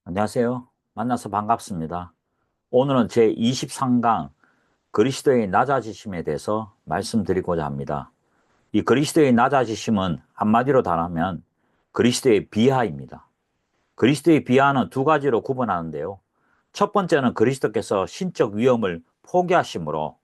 안녕하세요. 만나서 반갑습니다. 오늘은 제23강 그리스도의 낮아지심에 대해서 말씀드리고자 합니다. 이 그리스도의 낮아지심은 한마디로 단하면 그리스도의 비하입니다. 그리스도의 비하는 두 가지로 구분하는데요. 첫 번째는 그리스도께서 신적 위엄을 포기하심으로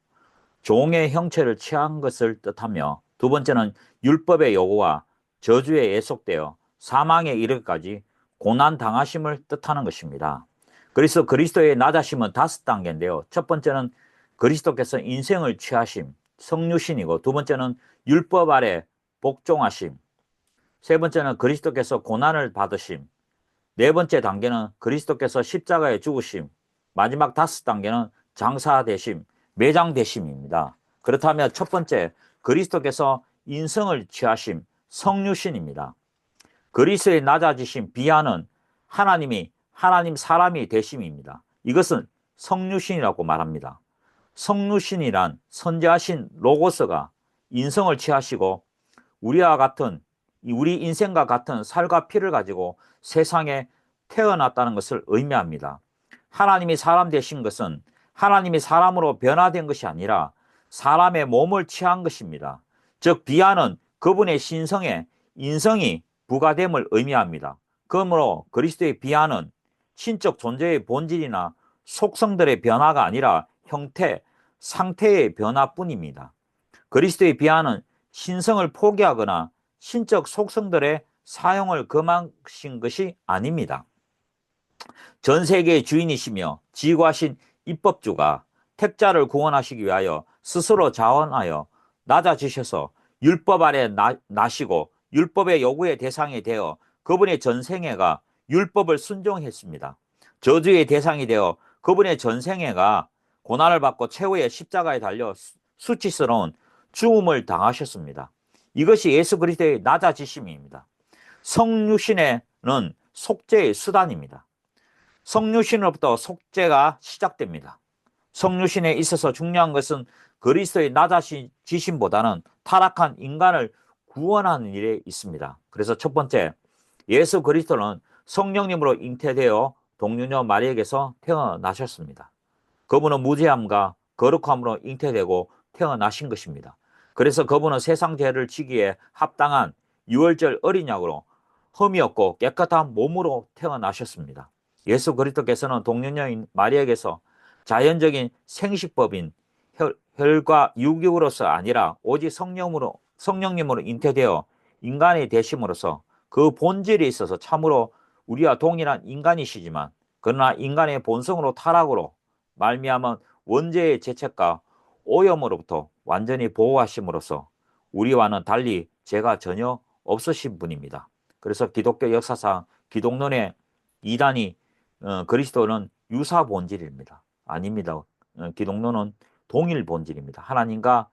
종의 형체를 취한 것을 뜻하며, 두 번째는 율법의 요구와 저주에 예속되어 사망에 이르기까지 고난 당하심을 뜻하는 것입니다. 그래서 그리스도의 낮아심은 5단계인데요. 첫 번째는 그리스도께서 인생을 취하심, 성류신이고, 두 번째는 율법 아래 복종하심, 세 번째는 그리스도께서 고난을 받으심, 네 번째 단계는 그리스도께서 십자가에 죽으심, 마지막 5단계는 장사되심, 매장되심입니다. 그렇다면 첫 번째, 그리스도께서 인성을 취하심, 성류신입니다. 그리스도의 낮아지심, 비하는 하나님 사람이 되심입니다. 이것은 성류신이라고 말합니다. 성류신이란 선지하신 로고스가 인성을 취하시고 우리 인생과 같은 살과 피를 가지고 세상에 태어났다는 것을 의미합니다. 하나님이 사람 되신 것은 하나님이 사람으로 변화된 것이 아니라 사람의 몸을 취한 것입니다. 즉 비하는 그분의 신성에 인성이 부과됨을 의미합니다. 그러므로 그리스도의 비하는 신적 존재의 본질이나 속성들의 변화가 아니라 형태, 상태의 변화뿐입니다. 그리스도의 비하는 신성을 포기하거나 신적 속성들의 사용을 금하신 것이 아닙니다. 전 세계의 주인이시며 지구하신 입법주가 택자를 구원하시기 위하여 스스로 자원하여 낮아지셔서 율법 아래 나시고 율법의 요구의 대상이 되어 그분의 전생애가 율법을 순종했습니다. 저주의 대상이 되어 그분의 전생애가 고난을 받고 최후의 십자가에 달려 수치스러운 죽음을 당하셨습니다. 이것이 예수 그리스도의 낮아지심입니다. 성육신에는 속죄의 수단입니다. 성육신으로부터 속죄가 시작됩니다. 성육신에 있어서 중요한 것은 그리스도의 낮아지심보다는 타락한 인간을 구원하는 일에 있습니다. 그래서 첫 번째, 예수 그리스도는 성령님으로 잉태되어 동유녀 마리에게서 태어나셨습니다. 그분은 무죄함과 거룩함으로 잉태되고 태어나신 것입니다. 그래서 그분은 세상 죄를 지기에 합당한 유월절 어린 양으로 흠이 없고 깨끗한 몸으로 태어나셨습니다. 예수 그리스도께서는 동년녀인 마리아에게서 자연적인 생식법인 혈과 육육으로서 아니라 오직 성령님으로 잉태되어 인간이 되심으로써 그 본질에 있어서 참으로 우리와 동일한 인간이시지만, 그러나 인간의 본성으로 타락으로 말미암은 원죄의 죄책과 오염으로부터 완전히 보호하심으로써 우리와는 달리 죄가 전혀 없으신 분입니다. 그래서 기독교 역사상 기독론의 이단이 그리스도는 유사 본질입니다. 아닙니다. 기독론은 동일 본질입니다. 하나님과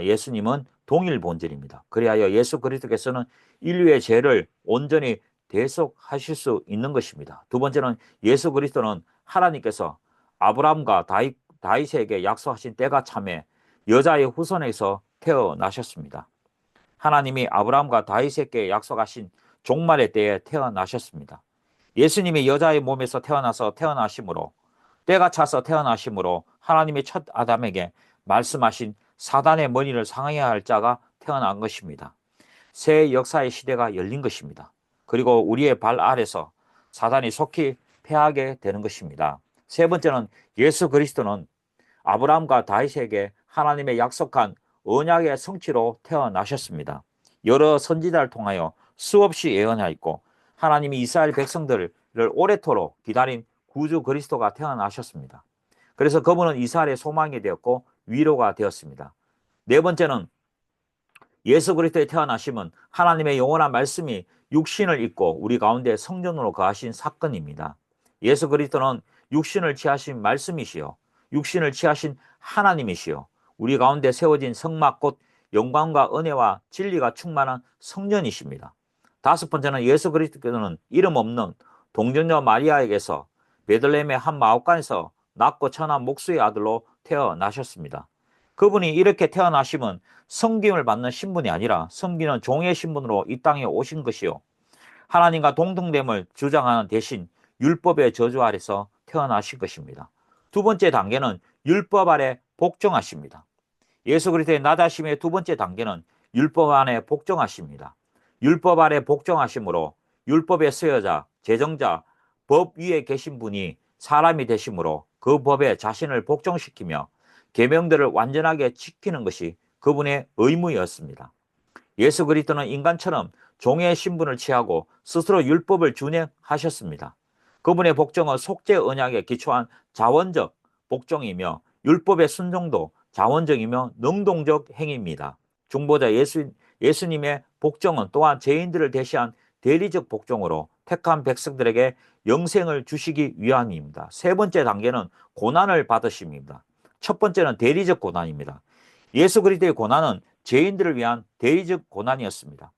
예수님은 동일 본질입니다. 그리하여 예수 그리스도께서는 인류의 죄를 온전히 대속하실 수 있는 것입니다. 두 번째는 예수 그리스도는 하나님께서 아브라함과 다윗에게 약속하신 때가 참에 여자의 후손에서 태어나셨습니다. 하나님이 아브라함과 다윗에게 약속하신 종말의 때에 태어나셨습니다. 예수님이 여자의 몸에서 태어나심으로, 때가 차서 태어나심으로 하나님이 첫 아담에게 말씀하신 사단의 머리를 상해야 할 자가 태어난 것입니다. 새 역사의 시대가 열린 것입니다. 그리고 우리의 발 아래서 사단이 속히 패하게 되는 것입니다. 세 번째는 예수 그리스도는 아브라함과 다윗에게 하나님의 약속한 언약의 성취로 태어나셨습니다. 여러 선지자를 통하여 수없이 예언하였고 하나님이 이스라엘 백성들을 오래도록 기다린 구주 그리스도가 태어나셨습니다. 그래서 그분은 이스라엘의 소망이 되었고 위로가 되었습니다. 네 번째는 예수 그리스도의 태어나심은 하나님의 영원한 말씀이 육신을 입고 우리 가운데 성전으로 거하신 사건입니다. 예수 그리스도는 육신을 취하신 말씀이시요 육신을 취하신 하나님이시요 우리 가운데 세워진 성막 곧 영광과 은혜와 진리가 충만한 성전이십니다. 다섯 번째는 예수 그리스도는 이름 없는 동정녀 마리아에게서 베들레헴의 한 마옥간에서 낳고 천한 목수의 아들로 태어나셨습니다. 그분이 이렇게 태어나심은 섬김을 받는 신분이 아니라 섬기는 종의 신분으로 이 땅에 오신 것이요 하나님과 동등됨을 주장하는 대신 율법의 저주 아래서 태어나신 것입니다. 두 번째 단계는 율법 아래 복종하십니다. 예수 그리스도의 낮아심의 두 번째 단계는 율법 안에 복종하십니다. 율법 아래 복종하심으로 율법의 수여자, 제정자, 법 위에 계신 분이 사람이 되심으로 그 법에 자신을 복종시키며 계명들을 완전하게 지키는 것이 그분의 의무였습니다. 예수 그리스도는 인간처럼 종의 신분을 취하고 스스로 율법을 준행하셨습니다. 그분의 복종은 속죄 언약에 기초한 자원적 복종이며 율법의 순종도 자원적이며 능동적 행위입니다. 중보자 예수님의 복종은 또한 죄인들을 대시한 대리적 복종으로 택한 백성들에게 영생을 주시기 위함입니다. 세 번째 단계는 고난을 받으심입니다. 첫 번째는 대리적 고난입니다. 예수 그리스도의 고난은 죄인들을 위한 대리적 고난이었습니다.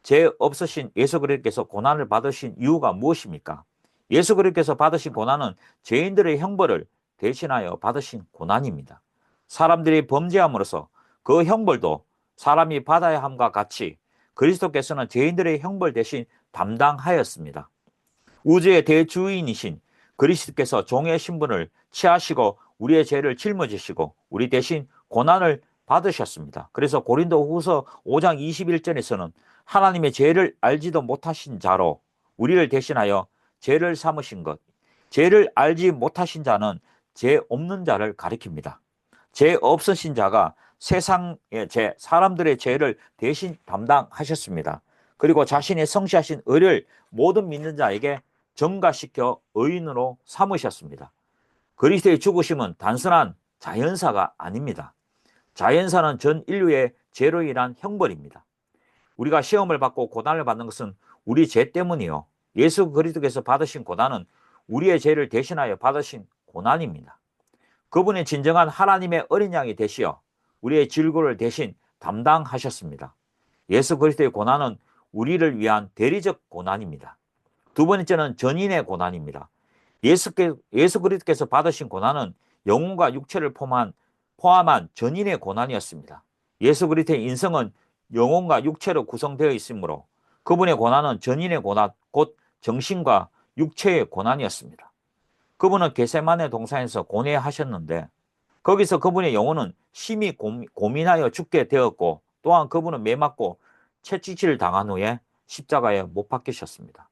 죄 없으신 예수 그리스도께서 고난을 받으신 이유가 무엇입니까? 예수 그리스도께서 받으신 고난은 죄인들의 형벌을 대신하여 받으신 고난입니다. 사람들이 범죄함으로써 그 형벌도 사람이 받아야 함과 같이 그리스도께서는 죄인들의 형벌 대신 담당하였습니다. 우주의 대주인이신 그리스도께서 종의 신분을 취하시고 우리의 죄를 짊어지시고 우리 대신 고난을 받으셨습니다. 그래서 고린도후서 5장 21절에서는 하나님의 죄를 알지도 못하신 자로 우리를 대신하여 죄를 삼으신 것, 죄를 알지 못하신 자는 죄 없는 자를 가리킵니다. 죄 없으신 자가 세상의 죄, 사람들의 죄를 대신 담당하셨습니다. 그리고 자신의 성취하신 의를 모든 믿는 자에게 전가시켜 의인으로 삼으셨습니다. 그리스도의 죽으심은 단순한 자연사가 아닙니다. 자연사는 전 인류의 죄로 인한 형벌입니다. 우리가 시험을 받고 고난을 받는 것은 우리 죄 때문이요. 예수 그리스도께서 받으신 고난은 우리의 죄를 대신하여 받으신 고난입니다. 그분이 진정한 하나님의 어린 양이 되시어 우리의 질고를 대신 담당하셨습니다. 예수 그리스도의 고난은 우리를 위한 대리적 고난입니다. 두 번째는 전인의 고난입니다. 예수 그리스도께서 받으신 고난은 영혼과 육체를 포함한 전인의 고난이었습니다. 예수 그리스도의 인성은 영혼과 육체로 구성되어 있으므로 그분의 고난은 전인의 고난, 곧 정신과 육체의 고난이었습니다. 그분은 겟세마네 동산에서 고뇌하셨는데 거기서 그분의 영혼은 심히 고민하여 죽게 되었고 또한 그분은 매맞고 채찍질을 당한 후에 십자가에 못 박히셨습니다.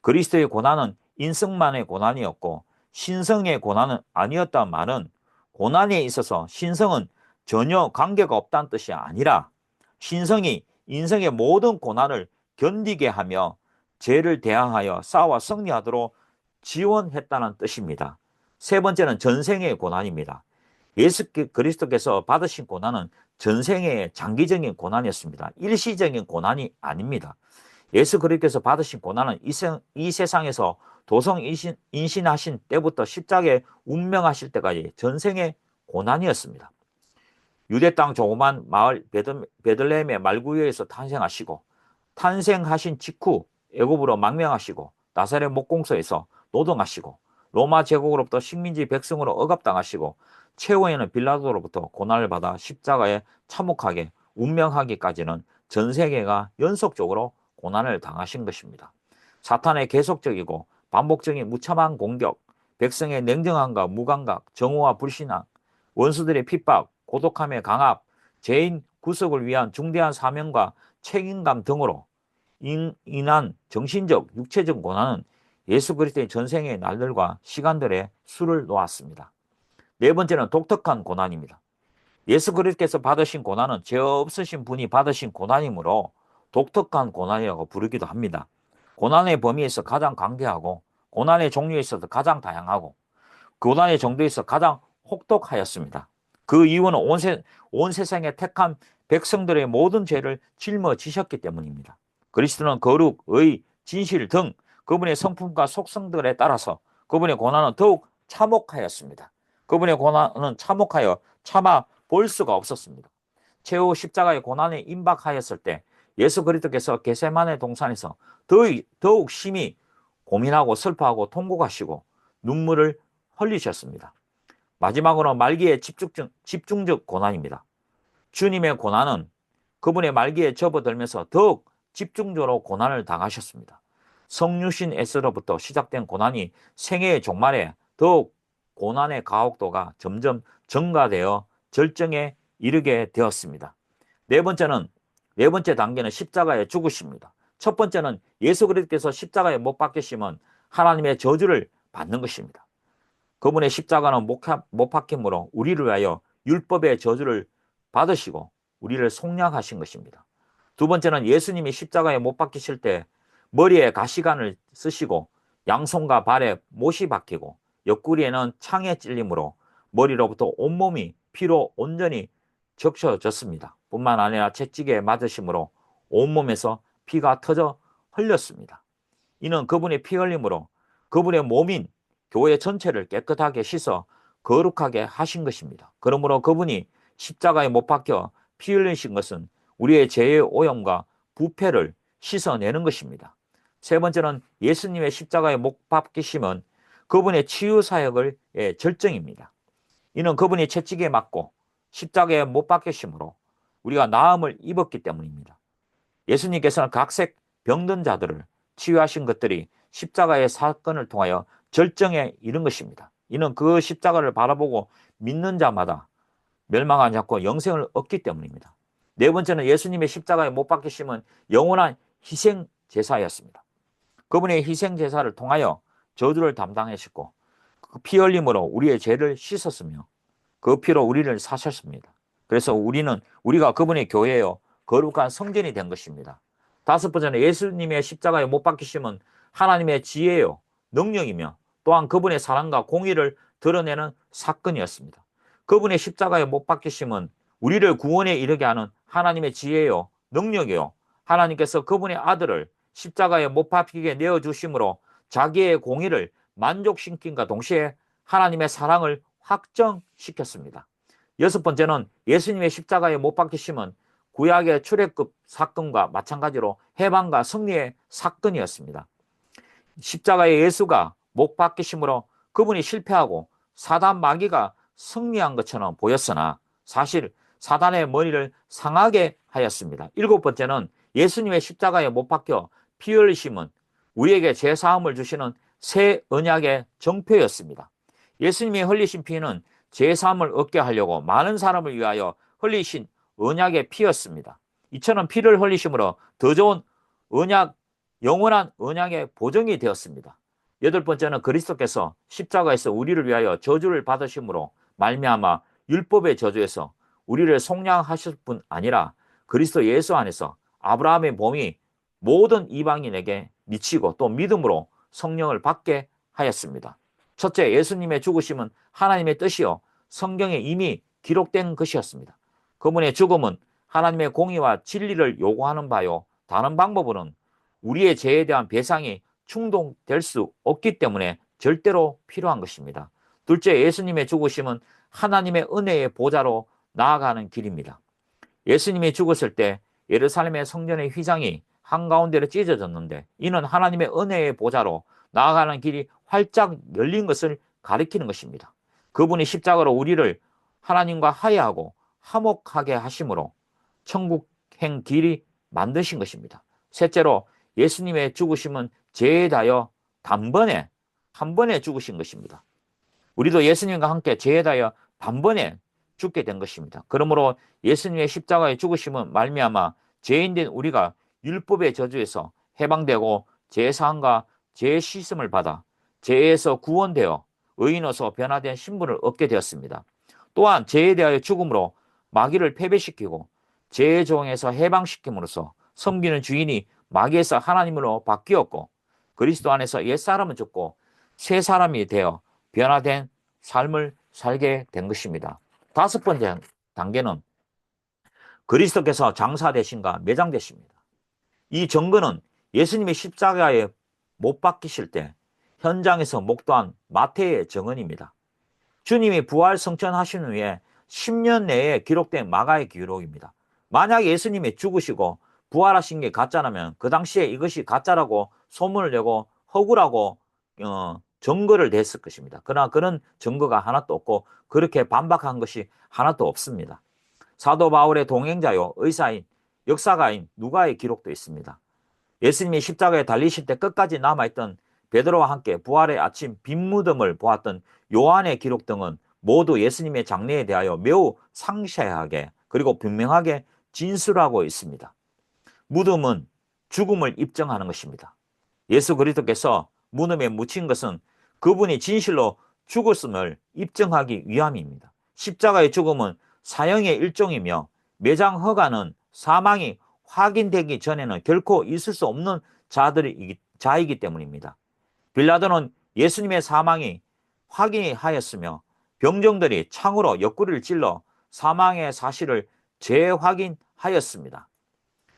그리스도의 고난은 인성만의 고난이었고 신성의 고난은 아니었단 말은 고난에 있어서 신성은 전혀 관계가 없다는 뜻이 아니라 신성이 인생의 모든 고난을 견디게 하며 죄를 대항하여 싸워 승리하도록 지원했다는 뜻입니다. 세 번째는 전생의 고난입니다. 예수 그리스도께서 받으신 고난은 전생의 장기적인 고난이었습니다. 일시적인 고난이 아닙니다. 예수 그리스도께서 받으신 고난은 이 세상에서 도성 인신하신 때부터 십자가에 운명하실 때까지 전생의 고난이었습니다. 유대 땅 조그만 마을 베들레헴의 말구유에서 탄생하시고 탄생하신 직후 애굽으로 망명하시고 나사렛 목공소에서 노동하시고 로마 제국으로부터 식민지 백성으로 억압당하시고 최후에는 빌라도로부터 고난을 받아 십자가에 참혹하게 운명하기까지는 전 세계가 연속적으로 고난을 당하신 것입니다. 사탄의 계속적이고 반복적인 무참한 공격, 백성의 냉정함과 무감각, 정오와 불신앙, 원수들의 핍박, 고독함의 강압, 죄인 구속을 위한 중대한 사명과 책임감 등으로 인한 정신적, 육체적 고난은 예수 그리스도의 전생의 날들과 시간들에 수를 놓았습니다. 네 번째는 독특한 고난입니다. 예수 그리스도께서 받으신 고난은 죄 없으신 분이 받으신 고난이므로 독특한 고난이라고 부르기도 합니다. 고난의 범위에서 가장 강대하고 고난의 종류에 있어서 가장 다양하고 고난의 정도에 있어서 가장 혹독하였습니다. 그 이유는 온 세상에 택한 백성들의 모든 죄를 짊어지셨기 때문입니다. 그리스도는 거룩, 의, 진실 등 그분의 성품과 속성들에 따라서 그분의 고난은 더욱 참혹하였습니다. 그분의 고난은 참혹하여 참아 볼 수가 없었습니다. 최후 십자가의 고난에 임박하였을 때 예수 그리스도께서 겟세마네 동산에서 더욱 심히 고민하고 슬퍼하고 통곡하시고 눈물을 흘리셨습니다. 마지막으로 말기의 집중적 고난입니다. 주님의 고난은 그분의 말기에 접어들면서 더욱 집중적으로 고난을 당하셨습니다. 성유신에서로부터 시작된 고난이 생애의 종말에 더욱 고난의 가혹도가 점점 증가되어 절정에 이르게 되었습니다. 네 번째 단계는 십자가의 죽으심입니다. 첫 번째는 예수 그리스도께서 십자가에 못 박히심은 하나님의 저주를 받는 것입니다. 그분의 십자가는 못 박힘으로 우리를 위하여 율법의 저주를 받으시고 우리를 속량하신 것입니다. 두 번째는 예수님이 십자가에 못 박히실 때 머리에 가시관을 쓰시고 양손과 발에 못이 박히고 옆구리에는 창에 찔림으로 머리로부터 온몸이 피로 온전히 적셔졌습니다. 뿐만 아니라 채찍에 맞으심으로 온몸에서 피가 터져 흘렸습니다. 이는 그분의 피 흘림으로 그분의 몸인 교회 전체를 깨끗하게 씻어 거룩하게 하신 것입니다. 그러므로 그분이 십자가에 못 박혀 피 흘리신 것은 우리의 죄의 오염과 부패를 씻어내는 것입니다. 세 번째는 예수님의 십자가에 못 박히심은 그분의 치유 사역의 절정입니다. 이는 그분이 채찍에 맞고 십자가에 못 박히심으로 우리가 나음을 입었기 때문입니다. 예수님께서는 각색 병든 자들을 치유하신 것들이 십자가의 사건을 통하여 절정에 이른 것입니다. 이는 그 십자가를 바라보고 믿는 자마다 멸망하지 않고 영생을 얻기 때문입니다. 네 번째는 예수님의 십자가에 못 박히심은 영원한 희생 제사였습니다. 그분의 희생 제사를 통하여 저주를 담당하셨고 그 피 흘림으로 우리의 죄를 씻었으며 그 피로 우리를 사셨습니다. 그래서 우리가 그분의 교회요 거룩한 성전이 된 것입니다. 다섯 번째는 예수님의 십자가에 못 박히심은 하나님의 지혜요 능력이며 또한 그분의 사랑과 공의를 드러내는 사건이었습니다. 그분의 십자가에 못 박히심은 우리를 구원에 이르게 하는 하나님의 지혜요 능력이요 하나님께서 그분의 아들을 십자가에 못 박히게 내어주심으로 자기의 공의를 만족시킴과 동시에 하나님의 사랑을 확정시켰습니다. 여섯 번째는 예수님의 십자가에 못 박히심은 구약의 출애굽 사건과 마찬가지로 해방과 승리의 사건이었습니다. 십자가에 예수가 못 박히심으로 그분이 실패하고 사단 마귀가 승리한 것처럼 보였으나 사실 사단의 머리를 상하게 하였습니다. 일곱 번째는 예수님의 십자가에 못 박혀 피 흘리심은 우리에게 제사함을 주시는 새 언약의 정표였습니다. 예수님이 흘리신 피는 제사함을 얻게 하려고 많은 사람을 위하여 흘리신 언약의 피였습니다. 이처럼 피를 흘리심으로 더 좋은 언약, 영원한 언약의 보증이 되었습니다. 여덟 번째는 그리스도께서 십자가에서 우리를 위하여 저주를 받으심으로 말미암아 율법의 저주에서 우리를 속량하실 뿐 아니라 그리스도 예수 안에서 아브라함의 몸이 모든 이방인에게 미치고 또 믿음으로 성령을 받게 하였습니다. 첫째, 예수님의 죽으심은 하나님의 뜻이요 성경에 이미 기록된 것이었습니다. 그분의 죽음은 하나님의 공의와 진리를 요구하는 바요 다른 방법으로는 우리의 죄에 대한 배상이 충동될 수 없기 때문에 절대로 필요한 것입니다. 둘째, 예수님의 죽으심은 하나님의 은혜의 보좌로 나아가는 길입니다. 예수님이 죽었을 때 예루살렘의 성전의 휘장이 한가운데로 찢어졌는데 이는 하나님의 은혜의 보좌로 나아가는 길이 활짝 열린 것을 가리키는 것입니다. 그분이 십자가로 우리를 하나님과 화해하고 화목하게 하심으로 천국행 길이 만드신 것입니다. 셋째로 예수님의 죽으심은 죄에 대하여 단번에 한 번에 죽으신 것입니다. 우리도 예수님과 함께 죄에 대하여 단번에 죽게 된 것입니다. 그러므로 예수님의 십자가의 죽으심은 말미암아 죄인된 우리가 율법의 저주에서 해방되고 죄사함과 죄 씻음을 받아 죄에서 구원되어 의인으로서 변화된 신분을 얻게 되었습니다. 또한 죄에 대하여 죽음으로 마귀를 패배시키고 죄의 종에서 해방시킴으로써 섬기는 주인이 마귀에서 하나님으로 바뀌었고 그리스도 안에서 옛사람은 죽고 새 사람이 되어 변화된 삶을 살게 된 것입니다. 다섯 번째 단계는 그리스도께서 장사되신가 매장되십니다. 이 증거는 예수님이 십자가에 못 박히실 때 현장에서 목도한 마태의 증언입니다. 주님이 부활 성천하신 후에 10년 내에 기록된 마가의 기록입니다. 만약 예수님이 죽으시고 부활하신 게 가짜라면 그 당시에 이것이 가짜라고 소문을 내고 허구라고 증거를 냈을 것입니다. 그러나 그런 증거가 하나도 없고 그렇게 반박한 것이 하나도 없습니다. 사도 바울의 동행자요 의사인 역사가인 누가의 기록도 있습니다. 예수님이 십자가에 달리실 때 끝까지 남아있던 베드로와 함께 부활의 아침 빈 무덤을 보았던 요한의 기록 등은 모두 예수님의 장래에 대하여 매우 상세하게 그리고 분명하게 진술하고 있습니다. 무덤은 죽음을 입증하는 것입니다. 예수 그리스도께서 무덤에 묻힌 것은 그분이 진실로 죽었음을 입증하기 위함입니다. 십자가의 죽음은 사형의 일종이며 매장 허가는 사망이 확인되기 전에는 결코 있을 수 없는 자이기 때문입니다. 빌라도는 예수님의 사망이 확인하였으며 병정들이 창으로 옆구리를 찔러 사망의 사실을 재확인하였습니다.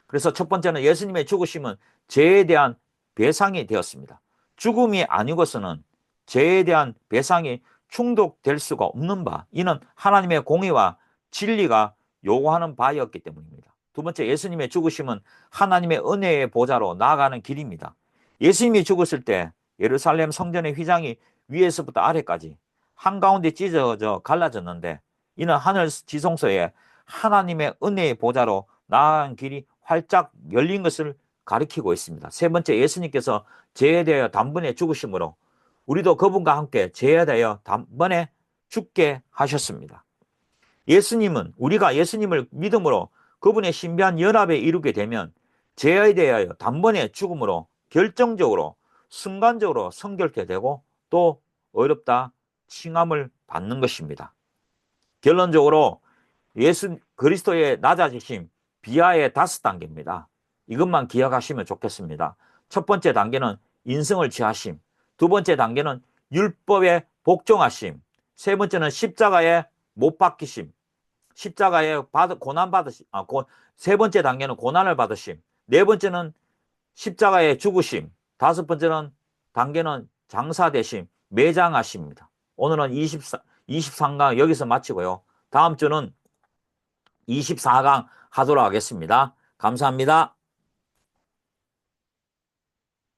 그래서 첫 번째는 예수님의 죽으심은 죄에 대한 배상이 되었습니다. 죽음이 아니고서는 죄에 대한 배상이 충족될 수가 없는 바, 이는 하나님의 공의와 진리가 요구하는 바였기 때문입니다. 두 번째, 예수님의 죽으심은 하나님의 은혜의 보좌로 나아가는 길입니다. 예수님이 죽었을 때 예루살렘 성전의 휘장이 위에서부터 아래까지 한가운데 찢어져 갈라졌는데, 이는 하늘 지성소에 하나님의 은혜의 보좌로 나아가는 길이 활짝 열린 것을 가리키고 있습니다. 세 번째, 예수님께서 죄에 대하여 단번에 죽으심으로 우리도 그분과 함께 죄에 대하여 단번에 죽게 하셨습니다. 우리가 예수님을 믿음으로 그분의 신비한 연합에 이르게 되면 죄에 대하여 단번에 죽음으로 결정적으로 순간적으로 성결케 되고 또 어렵다 칭함을 받는 것입니다. 결론적으로 예수 그리스도의 낮아지심 비하의 5단계입니다. 이것만 기억하시면 좋겠습니다. 첫 번째 단계는 인성을 취하심, 두 번째 단계는 율법에 복종하심, 세 번째는 십자가에 못 박히심, 십자가에 고난 받으심, 세 번째 단계는 고난을 받으심, 네 번째는 십자가에 죽으심, 다섯 번째는 단계는 장사되심, 매장하심입니다. 오늘은 23강 여기서 마치고요. 다음 주는 24강 하도록 하겠습니다. 감사합니다.